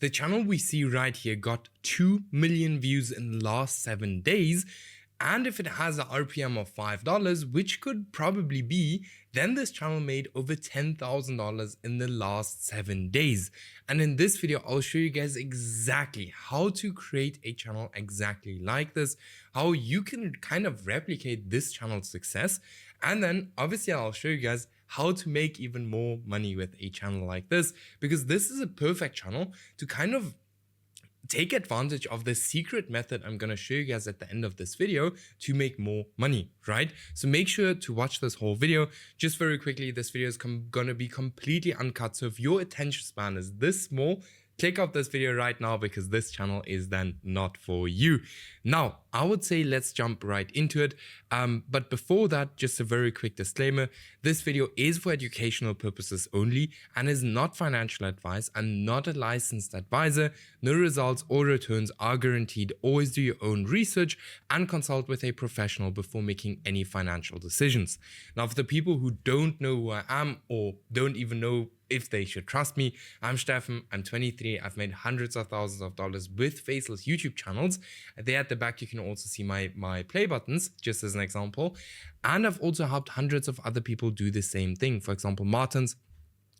the channel we see right here got 2 million views in the last 7 days. And if it has a RPM of $5, which could probably be, then this channel made over $10,000 in the last 7 days. And in this video, I'll show you guys exactly how to create a channel exactly like this, how you can kind of replicate this channel's success. And then obviously I'll show you guys how to make even more money with a channel like this, because this is a perfect channel to kind of take advantage of the secret method I'm going to show you guys at the end of this video to make more money, right? So make sure to watch this whole video. Just very quickly, this video is going to be completely uncut. So if your attention span is this small, click off this video right now, because this channel is then not for you. Now, I would say let's jump right into it. But before that, just a very quick disclaimer. This video is for educational purposes only and is not financial advice and not a licensed advisor. No results or returns are guaranteed. Always do your own research and consult with a professional before making any financial decisions. Now, for the people who don't know who I am or don't even know if they should trust me, I'm Stefan, I'm 23, I've made hundreds of thousands of dollars with Faceless YouTube channels. There at the back you can also see my play buttons, just as an example. And I've also helped hundreds of other people do the same thing. For example, Martins,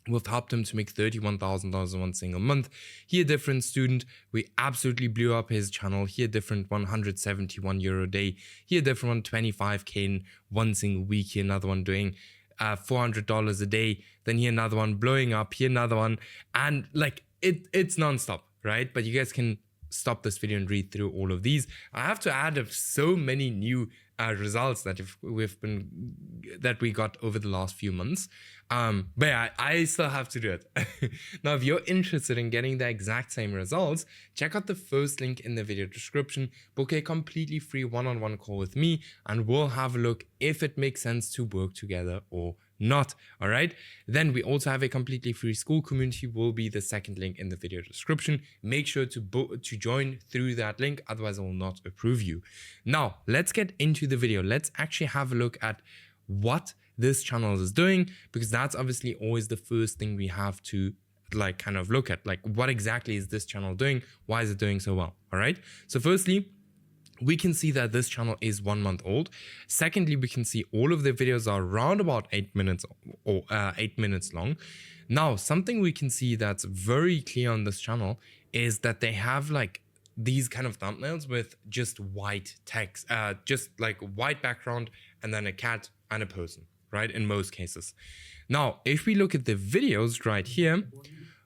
we've helped him to make $31,000 in one single month. He a different student, we absolutely blew up his channel. He a different €171 a day. He a different one, 25K in one single week. He another one doing $400 a day, then here another one blowing up, here another one, and like it's non-stop, right? But you guys can stop this video and read through all of these. I have to add up so many new results that we got over the last few months. But yeah, I still have to do it. Now, if you're interested in getting the exact same results, check out the first link in the video description. Book a completely free one-on-one call with me, and we'll have a look if it makes sense to work together or not. All right. Then we also have a completely free school community, will be the second link in the video description. Make sure to join through that link, otherwise I will not approve you. Now let's get into the video. Let's actually have a look at what this channel is doing, because that's obviously always the first thing we have to like kind of look at, like what exactly is this channel doing? Why is it doing so well? All right. So firstly, we can see that this channel is 1 month old. Secondly, we can see all of the videos are around about 8 minutes or 8 minutes long. Now, something we can see that's very clear on this channel is that they have like these kind of thumbnails with just white text, just like white background and then a cat and a person, right? In most cases. Now, if we look at the videos right here,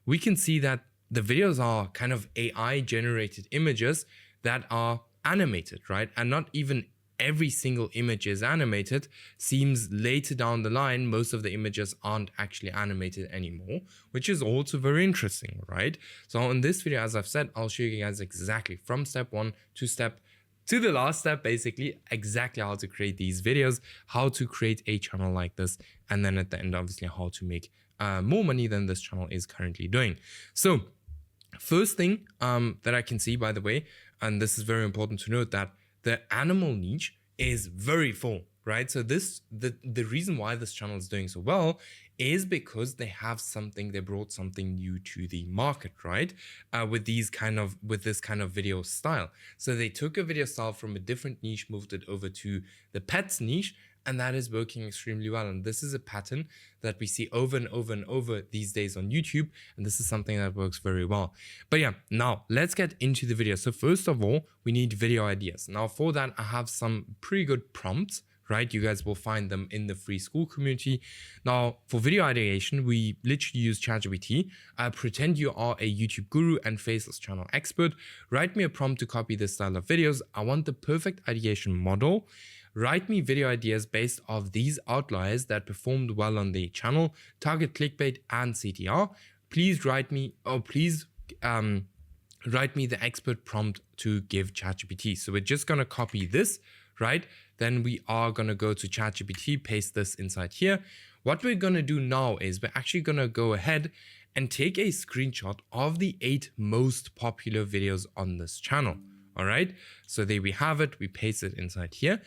we can see that the videos are kind of AI generated images that are animated, right? And not even every single image is animated. Seems later down the line, most of the images aren't actually animated anymore, which is also very interesting, right? So in this video, as I've said, I'll show you guys exactly from step 1 to the last step, basically exactly how to create these videos, how to create a channel like this, and then at the end, obviously, how to make more money than this channel is currently doing. So first thing that I can see, by the way, and this is very important to note, that the animal niche is very full, right? So the reason why this channel is doing so well is because they brought something new to the market, right? With this kind of video style. So they took a video style from a different niche, moved it over to the pets niche, and that is working extremely well. And this is a pattern that we see over and over and over these days on YouTube. And this is something that works very well. But yeah, now let's get into the video. So first of all, we need video ideas. Now for that, I have some pretty good prompts, right? You guys will find them in the free school community. Now for video ideation, we literally use ChatGPT. Pretend you are a YouTube guru and Faceless channel expert. Write me a prompt to copy this style of videos. I want the perfect ideation model. Write me video ideas based off these outliers that performed well on the channel, target clickbait and CTR. Please write me the expert prompt to give ChatGPT. So we're just going to copy this, right? Then we are going to go to ChatGPT, paste this inside here. What we're going to do now is we're actually going to go ahead and take a screenshot of the 8 most popular videos on this channel. All right. So there we have it. We paste it inside here.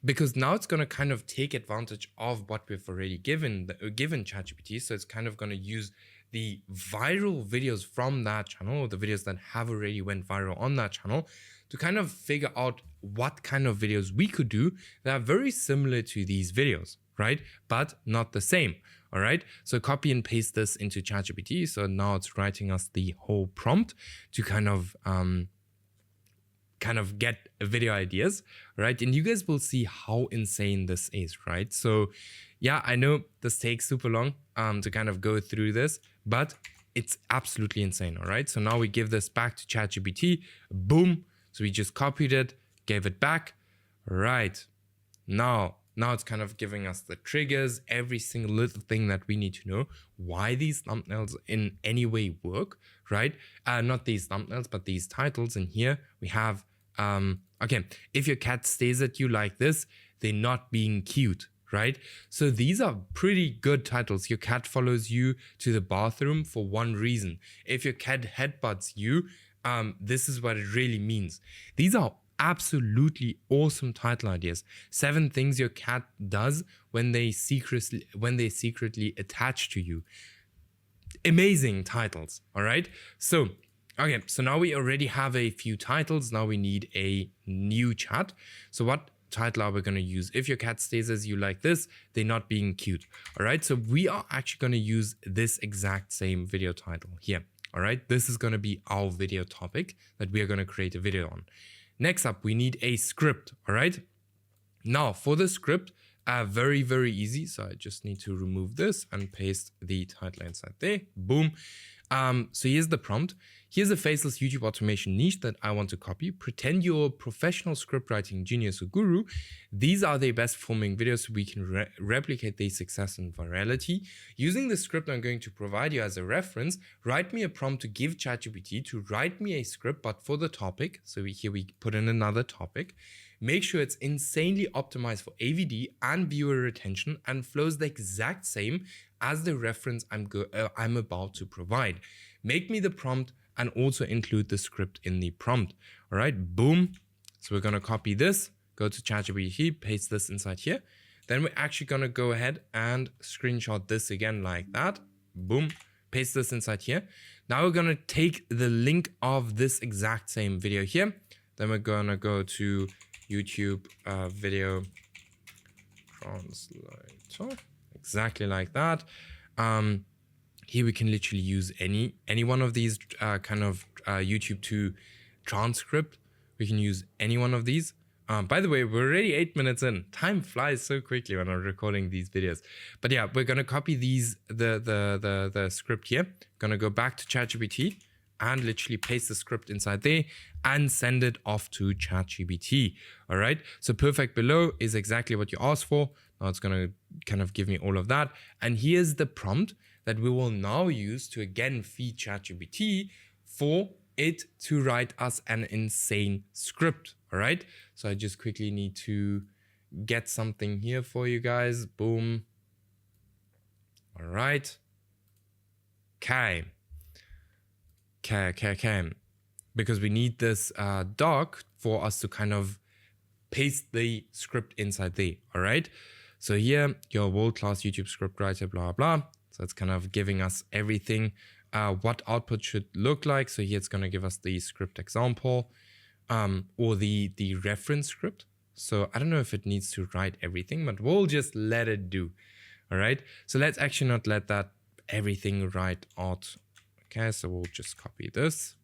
Because now it's going to kind of take advantage of what we've already given ChatGPT. So it's kind of going to use the viral videos from that channel, or the videos that have already went viral on that channel, to kind of figure out what kind of videos we could do that are very similar to these videos, right? But not the same, all right? So copy and paste this into ChatGPT. So now it's writing us the whole prompt to kind of get video ideas, right? And you guys will see how insane this is, right? So yeah, I know this takes super long to kind of go through this, but it's absolutely insane, all right? So now we give this back to ChatGPT, boom. So we just copied it, gave it back, right? Now it's kind of giving us the triggers, every single little thing that we need to know, why these thumbnails in any way work, right? Not these thumbnails, but these titles. And here we have, okay, if your cat stares at you like this, they're not being cute, right? So these are pretty good titles. Your cat follows you to the bathroom for one reason. If your cat headbutts you, this is what it really means. These are absolutely awesome title ideas. 7 things your cat does when they secretly attach to you. Amazing titles, all right? So, okay, so now we already have a few titles. Now we need a new chat. So what title are we going to use? If your cat stares at you like this, they're not being cute, all right? So we are actually going to use this exact same video title here, all right? This is going to be our video topic that we are going to create a video on. Next up, we need a script, all right? Now, for the script, very, very easy. So I just need to remove this and paste the title inside there. Boom. So here's the prompt. Here's a faceless YouTube automation niche that I want to copy. Pretend you're a professional script writing genius or guru. These are the best performing videos so we can replicate their success and virality. Using the script I'm going to provide you as a reference, write me a prompt to give ChatGPT to write me a script, but for the topic. So here we put in another topic. Make sure it's insanely optimized for AVD and viewer retention and flows the exact same as the reference I'm about to provide. Make me the prompt and also include the script in the prompt. All right, boom. So we're gonna copy this, go to ChatGPT, paste this inside here. Then we're actually gonna go ahead and screenshot this again like that. Boom, paste this inside here. Now we're gonna take the link of this exact same video here. Then we're gonna go to YouTube video translator, exactly like that. Here we can literally use any one of these kind of YouTube to transcript. We can use any one of these. By the way, we're already 8 minutes in. Time flies so quickly when I'm recording these videos. But yeah, we're gonna copy the script here. Gonna go back to ChatGPT and literally paste the script inside there and send it off to ChatGPT. All right. So perfect below is exactly what you asked for. Now it's gonna kind of give me all of that. And here's the prompt that we will now use to again feed ChatGPT for it to write us an insane script. All right. So I just quickly need to get something here for you guys. Boom. All right. Okay. Because we need this doc for us to kind of paste the script inside there. All right. So here, your world-class YouTube script writer, blah, blah. So it's kind of giving us everything, what output should look like. So here it's going to give us the script example or the reference script. So I don't know if it needs to write everything, but we'll just let it do. All right. So let's actually not let that everything write out. Okay. So we'll just copy this.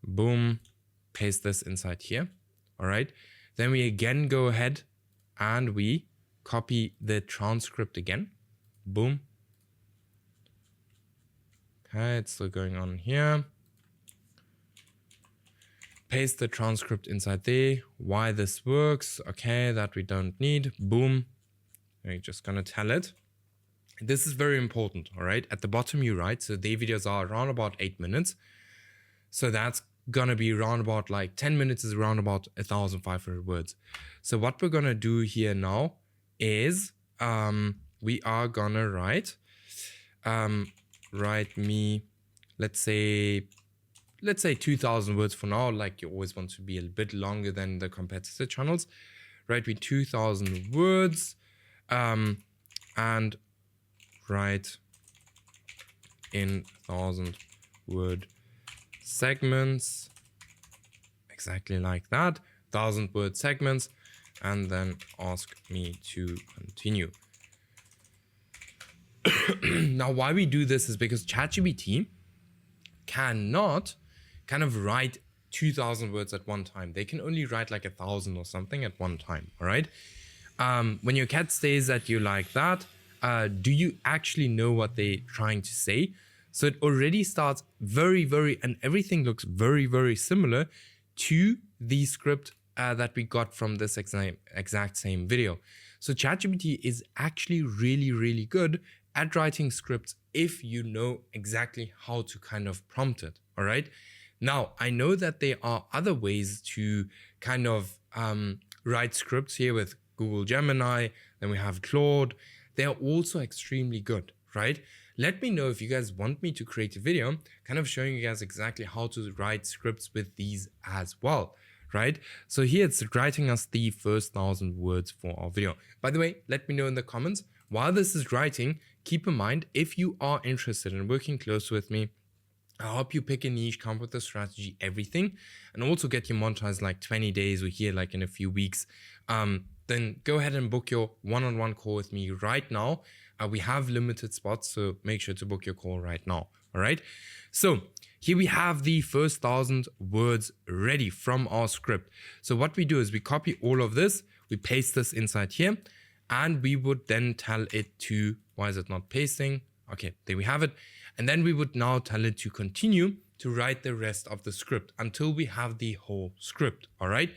Boom. Paste this inside here. All right. Then we again go ahead and we copy the transcript again. Boom. Okay, it's still going on here. Paste the transcript inside there. Why this works. Okay, that we don't need. Boom. We're just gonna tell it. This is very important, all right? At the bottom you write, so their videos are around about 8 minutes. So that's gonna be around about like 10 minutes is around about 1,500 words. So what we're gonna do here now is we are gonna write me, let's say 2,000 words for now. Like you always want to be a bit longer than the competitor channels. Write me 2,000 words and write in 1,000-word segments, exactly like that, 1,000-word segments, and then ask me to continue. Now, why we do this is because ChatGPT cannot kind of write 2,000 words at one time. They can only write like 1,000 or something at one time, all right? When your cat stares at you like that, do you actually know what they're trying to say? So it already starts and everything looks very similar to the script that we got from this exact same video. So ChatGPT is actually really good at writing scripts if you know exactly how to kind of prompt it, all right? Now, I know that there are other ways to kind of write scripts here with Google Gemini, then we have Claude. They're also extremely good, right? Let me know if you guys want me to create a video kind of showing you guys exactly how to write scripts with these as well, right? So here it's writing us the first 1,000 words for our video. By the way, let me know in the comments. While this is writing, keep in mind, if you are interested in working close with me, I'll help you pick a niche, come up with a strategy, everything, and also get you monetized like 20 days or here like in a few weeks. Then go ahead and book your one-on-one call with me right now. We have limited spots, so make sure to book your call right now. All right. So here we have the first 1,000 words ready from our script. So what we do is we copy all of this, we paste this inside here, and we would then tell it to, why is it not pasting? Okay, there we have it. And then we would now tell it to continue to write the rest of the script until we have the whole script. All right.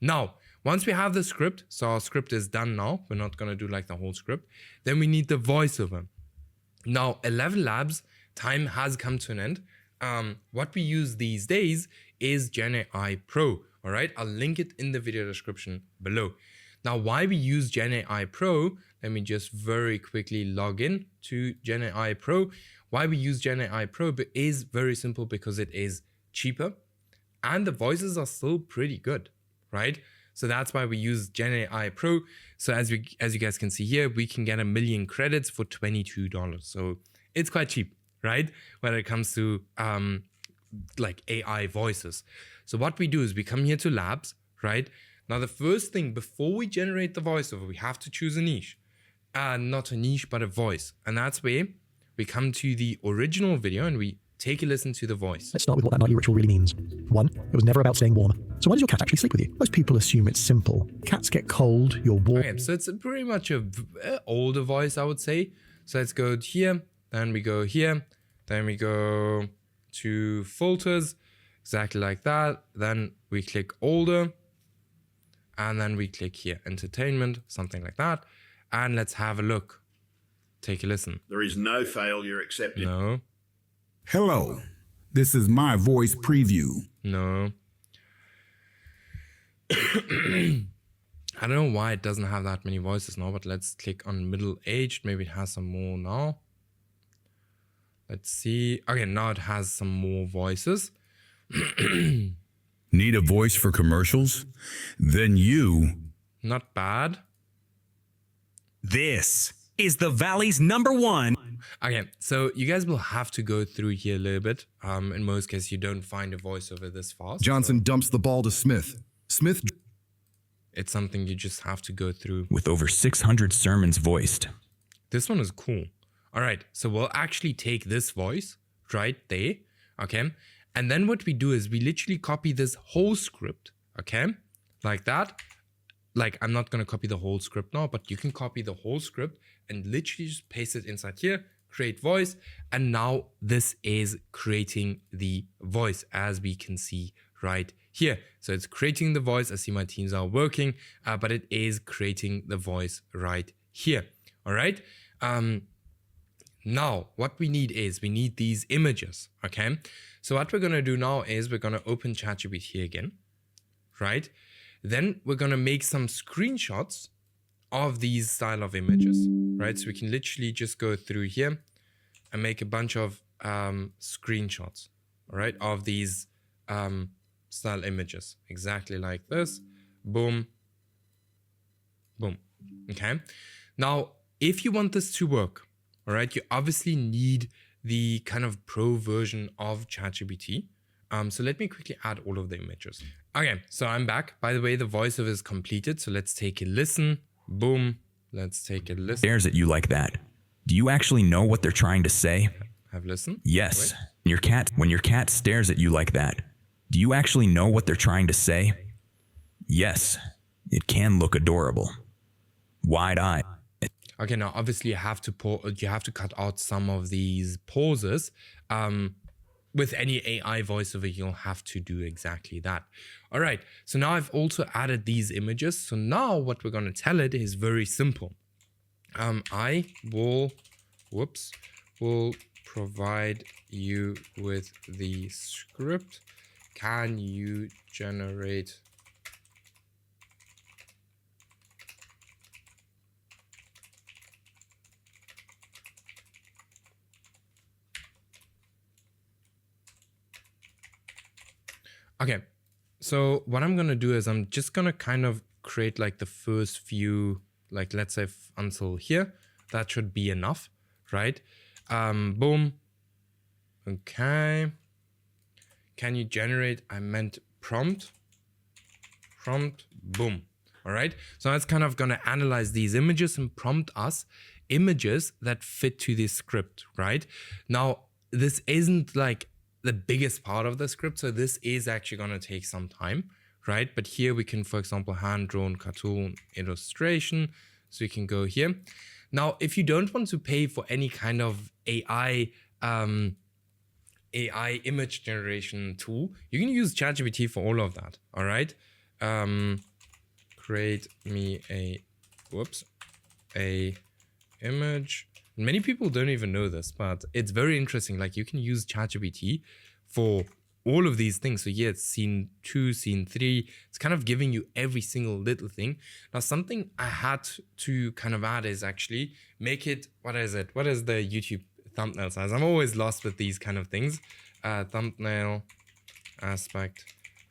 Now, once we have the script, so our script is done now, we're not going to do like the whole script, then we need the voiceover. Now, 11 Labs time has come to an end. What we use these days is GenAI Pro, all right? I'll link it in the video description below. Now, why we use GenAI Pro, let me just very quickly log in to GenAI Pro. Why we use GenAI Pro is very simple because it is cheaper and the voices are still pretty good, right? So that's why we use GenAI Pro. So as you guys can see here, we can get 1 million credits for $22. So it's quite cheap, right? When it comes to like AI voices. So what we do is we come here to Labs, right? Now the first thing before we generate the voiceover, we have to choose a niche. Not a niche, but a voice. And that's where we come to the original video and we take a listen to the voice. Let's start with what that nightly ritual really means. 1, it was never about staying warm. So why does your cat actually sleep with you? Most people assume it's simple. Cats get cold, you're warm. Okay, so it's pretty much a older voice, I would say. So let's go here, then we go here, then we go to filters, exactly like that. Then we click older, and then we click here, entertainment, something like that. And let's have a look. Take a listen. There is no failure accepted. No. Hello, this is my voice preview. No. I don't know why it doesn't have that many voices now, but let's click on middle-aged. Maybe it has some more now. Let's see. Okay, now it has some more voices. Need a voice for commercials? Then you... Not bad. This is the Valley's #1. Okay, so you guys will have to go through here a little bit. In most cases, you don't find a voiceover this fast. Johnson dumps the ball to Smith. Smith... It's something you just have to go through. With over 600 sermons voiced. This one is cool. All right, so we'll actually take this voice right there, okay? And then what we do is we literally copy this whole script, okay? Like that. Like, I'm not going to copy the whole script now, but you can copy the whole script and literally just paste it inside here, create voice, and now this is creating the voice as we can see right here. So it's creating the voice. I see my teams are working, but it is creating the voice right here. All right. Now what we need is we need these images. Okay. So what we're going to do now is we're going to open ChatGPT here again, right? Then we're going to make some screenshots of these style of images, right? So we can literally just go through here and make a bunch of screenshots, all right, of these style images, exactly like this. Boom, boom. Okay. Now, if you want this to work, all right, you obviously need the kind of pro version of ChatGPT. So let me quickly add all of the images. Okay, so I'm back. By the way, the voiceover is completed. So let's take a listen. Boom. Let's take a listen. Stares at you like that. Do you actually know what they're trying to say? Have listened? Yes. When your cat stares at you like that, do you actually know what they're trying to say? Yes. It can look adorable. Wide-eyed. Okay, now obviously you have to cut out some of these pauses. With any AI voiceover, you'll have to do exactly that. All right, so now I've also added these images. So now what we're going to tell it is very simple. I will provide you with the script. Can you generate Okay, so what I'm gonna do is I'm just gonna kind of create like the first few, like let's say until here. That should be enough, right? Boom. Okay. Can you generate? I meant prompt. Boom. All right. So that's kind of gonna analyze these images and prompt us images that fit to this script, right? Now, this isn't like the biggest part of the script, so this is actually going to take some time, right? But here we can, for example, hand-drawn cartoon illustration, so you can go here. Now, if you don't want to pay for any kind of AI image generation tool, you can use ChatGPT for all of that, all right? Create me a image. Many people don't even know this, but it's very interesting. Like you can use ChatGPT for all of these things. So here it's scene 2, scene 3. It's kind of giving you every single little thing. Now, something I had to kind of add is actually make it, what is it? What is the YouTube thumbnail size? I'm always lost with these kind of things. Thumbnail aspect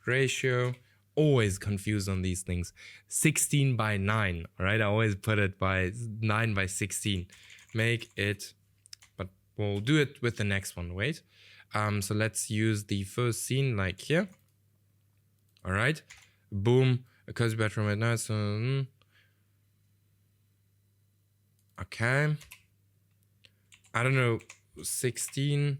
ratio. Always confused on these things. 16 by 9, all right? I always put it by 9 by 16. Make it, but we'll do it with the next one. Wait. So let's use the first scene like here. All right. Boom. A cozy bedroom at night. So, okay. I don't know. 16.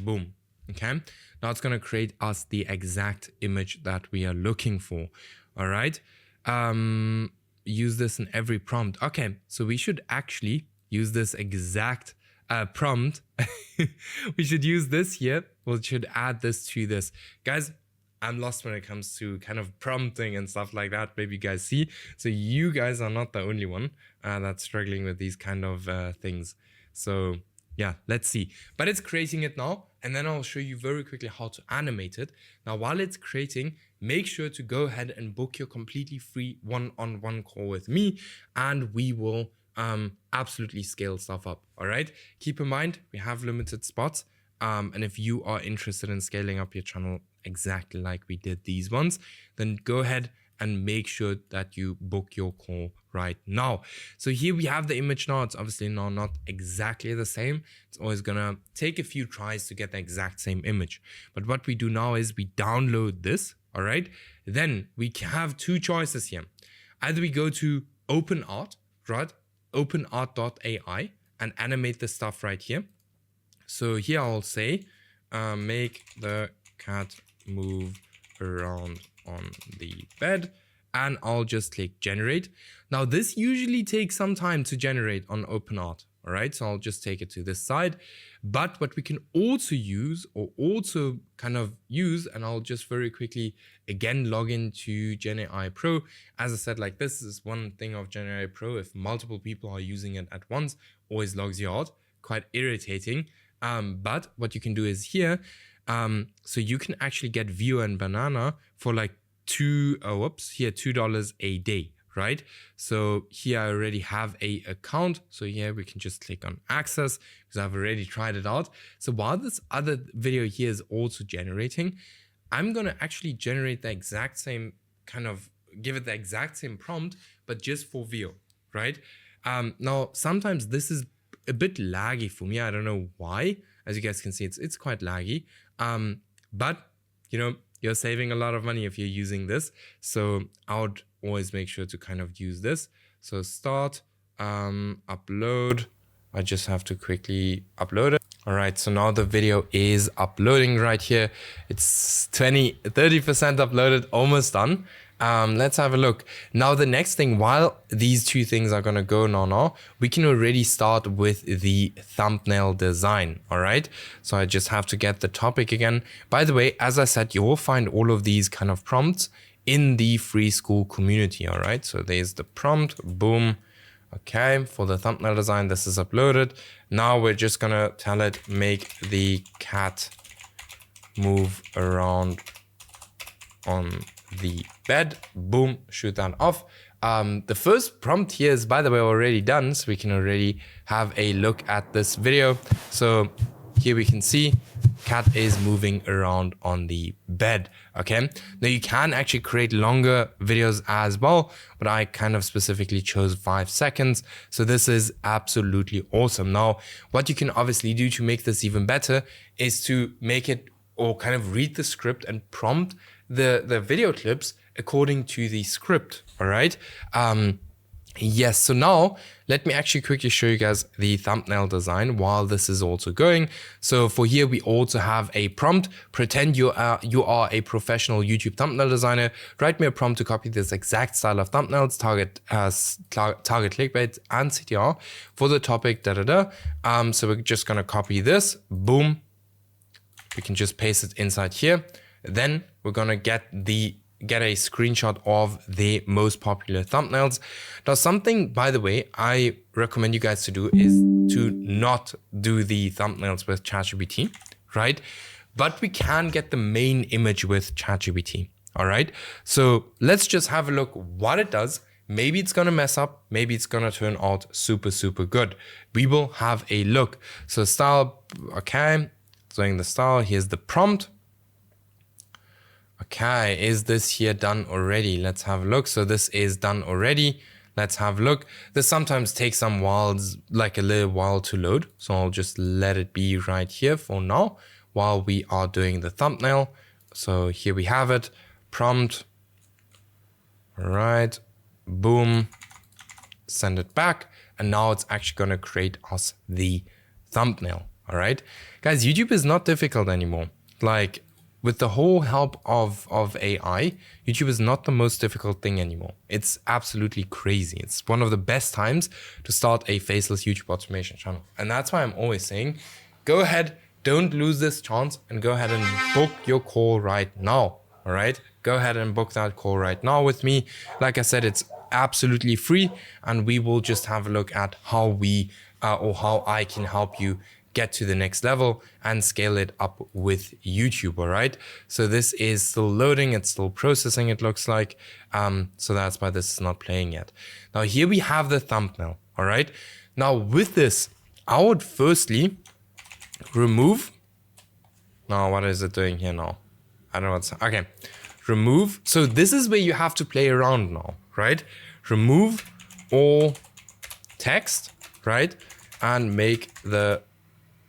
Boom. Okay. Now it's going to create us the exact image that we are looking for. All right. Use this in every prompt. Okay. So we should actually use this exact prompt. We should use this here. We should add this to this. Guys, I'm lost when it comes to kind of prompting and stuff like that. Maybe you guys see. So you guys are not the only one that's struggling with these kind of things. So yeah, let's see. But it's creating it now. And then I'll show you very quickly how to animate it. Now, while it's creating, make sure to go ahead and book your completely free one-on-one call with me. And we will absolutely scale stuff up. All right. Keep in mind, we have limited spots. And if you are interested in scaling up your channel exactly like we did these ones, then go ahead and make sure that you book your call right now. So here we have the image now. It's obviously now not exactly the same. It's always gonna take a few tries to get the exact same image. But what we do now is we download this, all right? Then we have two choices here. Either we go to OpenArt, right? OpenArt.ai and animate the stuff right here. So here I'll say, make the cat move around on the bed, and I'll just click generate. Now this usually takes some time to generate on OpenArt, all right? So I'll just take it to this side. But what we can also use, and I'll just very quickly again log into GenAI Pro. As I said, like this is one thing of GenAI Pro. If multiple people are using it at once, always logs you out. Quite irritating. But what you can do is here, so you can actually get Viewer and Banana for like $2 a day, right? So here I already have a account. So here we can just click on access because I've already tried it out. So while this other video here is also generating, I'm going to actually generate the exact same give it the exact same prompt, but just for Viewer. right? Now, sometimes this is a bit laggy for me. I don't know why. As you guys can see, it's quite laggy. But, you know, you're saving a lot of money if you're using this. So I would always make sure to kind of use this. So start, upload. I just have to quickly upload it. All right, so now the video is uploading right here. It's 30% uploaded, almost done. Let's have a look. Now, the next thing, while these two things are gonna go now, we can already start with the thumbnail design, all right? So I just have to get the topic again. By the way, as I said, you will find all of these kind of prompts in the free school community, all right? So there's the prompt, boom. Okay, for the thumbnail design, this is uploaded. Now we're just gonna tell it, make the cat move around on the bed. Boom, shoot that off. The first prompt here is, by the way, already done, so we can already have a look at this video. So here we can see cat is moving around on the bed. Okay, now you can actually create longer videos as well, but I kind of specifically chose 5 seconds. So this is absolutely awesome. Now, what you can obviously do to make this even better is to make it, or kind of read the script and prompt the video clips according to the script. All right. Yes, so now let me actually quickly show you guys the thumbnail design while this is also going. So for here, we also have a prompt. Pretend you are a professional YouTube thumbnail designer. Write me a prompt to copy this exact style of thumbnails, target clickbait and CTR for the topic, So we're just gonna copy this, boom. We can just paste it inside here. Then we're gonna get a screenshot of the most popular thumbnails. Now, something, by the way, I recommend you guys to do is to not do the thumbnails with ChatGPT, right? But we can get the main image with ChatGPT, all right? So let's just have a look what it does. Maybe it's gonna mess up, maybe it's gonna turn out super, super good. We will have a look. So style, okay, doing the style, here's the prompt. Okay, is this here done already? Let's have a look. So this is done already. Let's have a look. This sometimes takes some whiles, like a little while to load. So I'll just let it be right here for now while we are doing the thumbnail. So here we have it, prompt. All right, boom, send it back. And now it's actually gonna create us the thumbnail, all right? Guys, YouTube is not difficult anymore. Like, with the whole help of AI, YouTube is not the most difficult thing anymore. It's absolutely crazy. It's one of the best times to start a faceless YouTube automation channel. And that's why I'm always saying, go ahead, don't lose this chance, and go ahead and book your call right now, all right? Go ahead and book that call right now with me. Like I said, it's absolutely free, and we will just have a look at how we, or how I can help you get to the next level and scale it up with YouTube, all right? So this is still loading, it's still processing, it looks like. So that's why this is not playing yet. Now here we have the thumbnail, all right? Now with this, I would firstly remove, now what is it doing here now? I don't know what's, okay. Remove, so this is where you have to play around now, right? Remove all text, right? And make the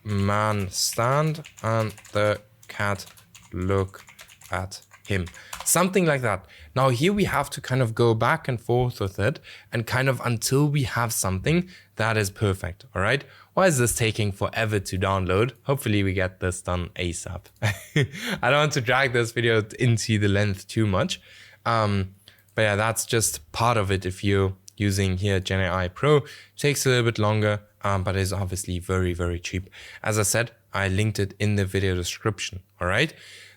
man stand and the cat look at him. Something like that. Now here we have to kind of go back and forth with it and kind of until we have something that is perfect, all right? Why is this taking forever to download? Hopefully we get this done ASAP. I don't want to drag this video into the length too much. But yeah, that's just part of it. If you're using here Gen AI Pro, it takes a little bit longer, but is obviously very, very cheap. As I said, I linked it in the video description, all right?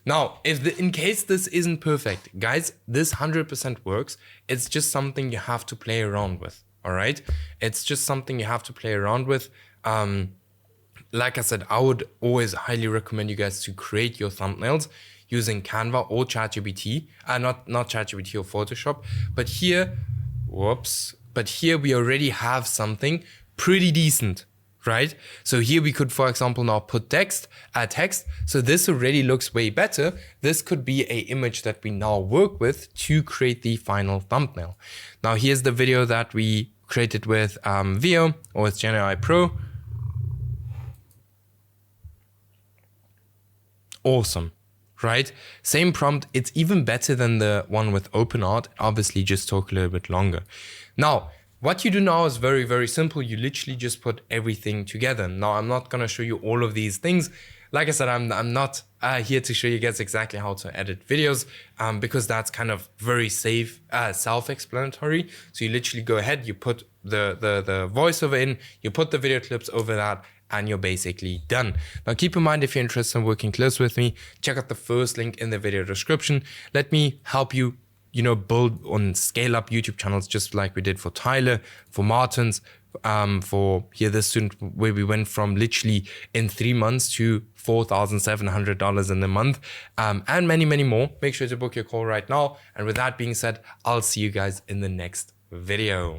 Now, in case this isn't perfect, guys, this 100% works. It's just something you have to play around with, all right? It's just something you have to play around with. Like I said, I would always highly recommend you guys to create your thumbnails using Canva or ChatGPT, not ChatGPT or Photoshop, but here, but here we already have something pretty decent, right? So here we could, for example, now put text. So this already looks way better. This could be an image that we now work with to create the final thumbnail. Now here's the video that we create it with VO or with Gen AI Pro. Awesome, right? Same prompt. It's even better than the one with OpenArt. Obviously, just talk a little bit longer. Now, what you do now is very, very simple. You literally just put everything together. Now, I'm not going to show you all of these things. Like I said, I'm not here to show you guys exactly how to edit videos because that's kind of very safe, self-explanatory. So you literally go ahead, you put the voiceover in, you put the video clips over that, and you're basically done. Now, keep in mind, if you're interested in working close with me, check out the first link in the video description. Let me help you, build and scale up YouTube channels just like we did for Tyler, for Martin's, for this student, where we went from literally in 3 months to $4,700 in a month, and many, many more. Make sure to book your call right now. And with that being said, I'll see you guys in the next video.